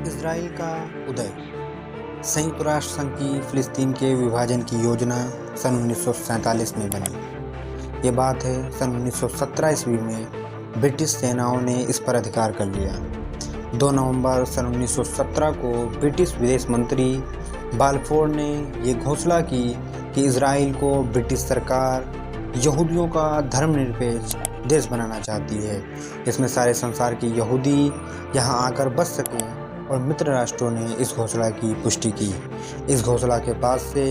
Israel का उदय। संयुक्त राष्ट्र संघ की फिलिस्तीन के विभाजन की योजना सन 1947 में बनी। ये बात है सन 1917 ईस्वी में ब्रिटिश सेनाओं ने इस पर अधिकार कर लिया। 2 नवंबर सन 1917 को ब्रिटिश विदेश मंत्री बाल्फोर ने ये घोषणा की कि इजराइल को ब्रिटिश सरकार यहूदियों का धर्मनिरपेक्ष देश बनाना चाहती है, जिसमें सारे संसार के यहूदी यहाँ आकर बस सकें, और मित्र राष्ट्रों ने इस घोषणा की पुष्टि की। इस घोषणा के बाद से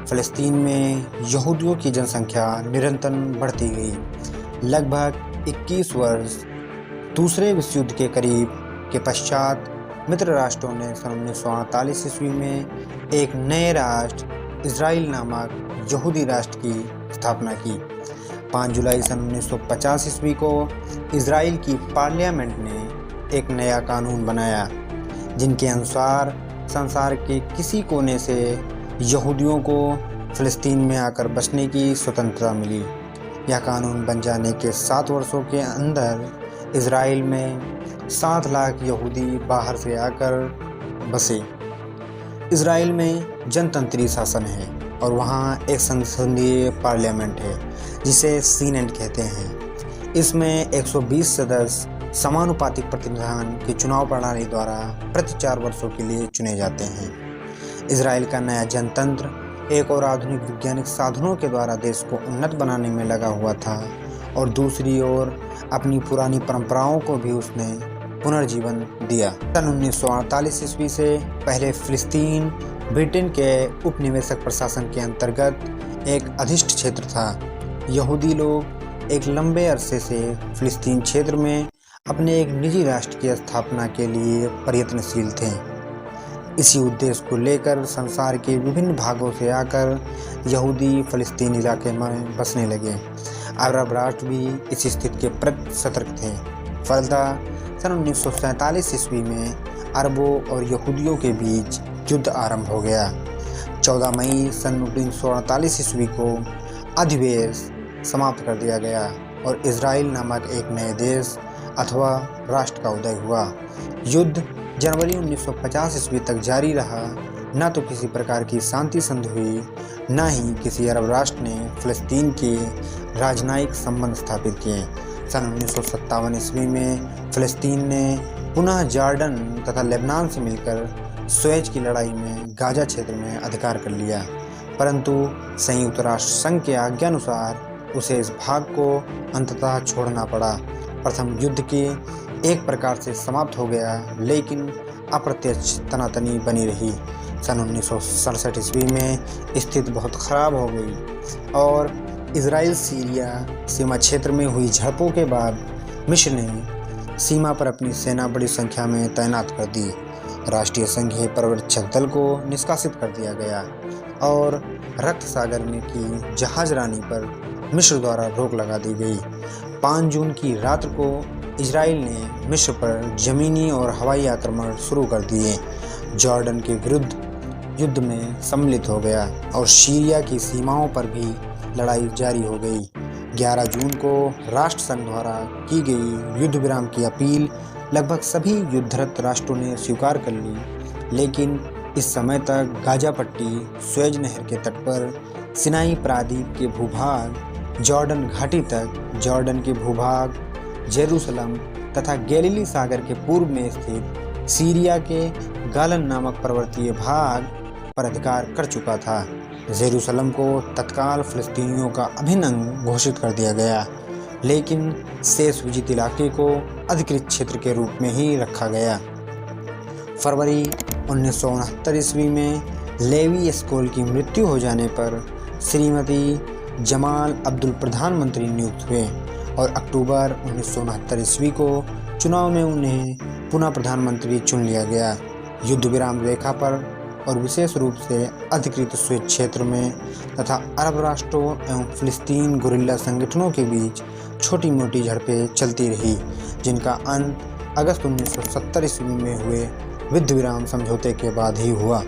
फ़लस्तीन में यहूदियों की जनसंख्या निरंतर बढ़ती गई। लगभग 21 वर्ष दूसरे विश्व युद्ध के करीब के पश्चात मित्र राष्ट्रों ने सन 1948 ईस्वी में एक नए राष्ट्र इजराइल नामक यहूदी राष्ट्र की स्थापना की। 5 जुलाई सन 1950 ईस्वी को इजराइल की पार्लियामेंट ने एक नया कानून बनाया, जिनके अनुसार संसार के किसी कोने से यहूदियों को फ़लस्तीन में आकर बसने की स्वतंत्रता मिली। यह कानून बन जाने के 7 वर्षों के अंदर इजराइल में 7 लाख यहूदी बाहर से आकर बसे। इजराइल में जनतंत्री शासन है और वहाँ एक संसदीय पार्लियामेंट है जिसे सीनेट कहते हैं। इसमें 120 सदस्य समानुपातिक प्रतिनिधान की चुनाव प्रणाली द्वारा प्रति 4 वर्षों के लिए चुने जाते हैं। इजराइल का नया जनतंत्र एक और आधुनिक वैज्ञानिक साधनों के द्वारा देश को उन्नत बनाने में लगा हुआ था, और दूसरी ओर अपनी पुरानी परंपराओं को भी उसने पुनर्जीवन दिया। सन 1948 ईस्वी से पहले फ़लस्तीन ब्रिटेन के उपनिवेशक प्रशासन के अंतर्गत एक अधिष्ठ क्षेत्र था। यहूदी लोग एक लंबे अरसे से फ़लस्तीन क्षेत्र में अपने एक निजी राष्ट्र की स्थापना के लिए प्रयत्नशील थे। इसी उद्देश्य को लेकर संसार के विभिन्न भागों से आकर यहूदी फ़लस्तीन इलाके में बसने लगे। अरब राष्ट्र भी इस स्थिति के प्रति सतर्क थे। फलतः सन 1947 ईस्वी में अरबों और यहूदियों के बीच युद्ध आरंभ हो गया। 14 मई सन 1948 ईस्वी को अधिवेश समाप्त कर दिया गया और इजराइल नामक एक नए देश अथवा राष्ट्र का उदय हुआ। युद्ध जनवरी 1950 ईस्वी तक जारी रहा। न तो किसी प्रकार की शांति संधि हुई, न ही किसी अरब राष्ट्र ने फ़लस्तीन के राजनयिक संबंध स्थापित किए। सन 1957 ईस्वी में फ़लस्तीन ने पुनः जॉर्डन तथा लेबनान से मिलकर सुएज की लड़ाई में गाजा क्षेत्र में अधिकार कर लिया, परंतु संयुक्त राष्ट्र संघ के आज्ञानुसार उसे इस भाग को अंततः छोड़ना पड़ा। प्रथम युद्ध के एक प्रकार से समाप्त हो गया, लेकिन अप्रत्यक्ष तनातनी बनी रही। सन 1967 ईस्वी में स्थिति बहुत खराब हो गई और इजराइल सीरिया सीमा क्षेत्र में हुई झड़पों के बाद मिस्र ने सीमा पर अपनी सेना बड़ी संख्या में तैनात कर दी। राष्ट्रीय संघीय पर्यवेक्षक दल को निष्कासित कर दिया गया और रक्त सागर में की जहाजरानी पर मिस्र द्वारा रोक लगा दी गई। 5 जून की रात को इजराइल ने मिस्र पर जमीनी और हवाई आक्रमण शुरू कर दिए। जॉर्डन के विरुद्ध युद्ध में सम्मिलित हो गया और सीरिया की सीमाओं पर भी लड़ाई जारी हो गई। 11 जून को राष्ट्र संघ द्वारा की गई युद्ध विराम की अपील लगभग सभी युद्धरत राष्ट्रों ने स्वीकार कर ली, लेकिन इस समय तक गाजा पट्टी, सुएज नहर के तट पर सिनाई प्रायद्वीप के भूभाग, जॉर्डन घाटी तक, जॉर्डन के भूभाग, जेरूसलम तथा गैलीली सागर के पूर्व में स्थित सीरिया के गालन नामक पर्वतीय भाग पर अधिकार कर चुका था। जेरूसलम को तत्काल फ़लस्तीनियों का अभिन्न अंग घोषित कर दिया गया, लेकिन शेष विजित इलाके को अधिकृत क्षेत्र के रूप में ही रखा गया। फरवरी 1969 ईस्वी में लेवी एस्कोल की मृत्यु हो जाने पर श्रीमती जमाल अब्दुल प्रधानमंत्री नियुक्त हुए और अक्टूबर 1969 ईस्वी को चुनाव में उन्हें पुनः प्रधानमंत्री चुन लिया गया। युद्ध विराम रेखा पर और विशेष रूप से अधिकृत सुएज क्षेत्र में तथा अरब राष्ट्रों एवं फ़लस्तीन गुरिल्ला संगठनों के बीच छोटी मोटी झड़पें चलती रही, जिनका अंत अगस्त 1970 ईस्वी में हुए युद्ध विराम समझौते के बाद ही हुआ।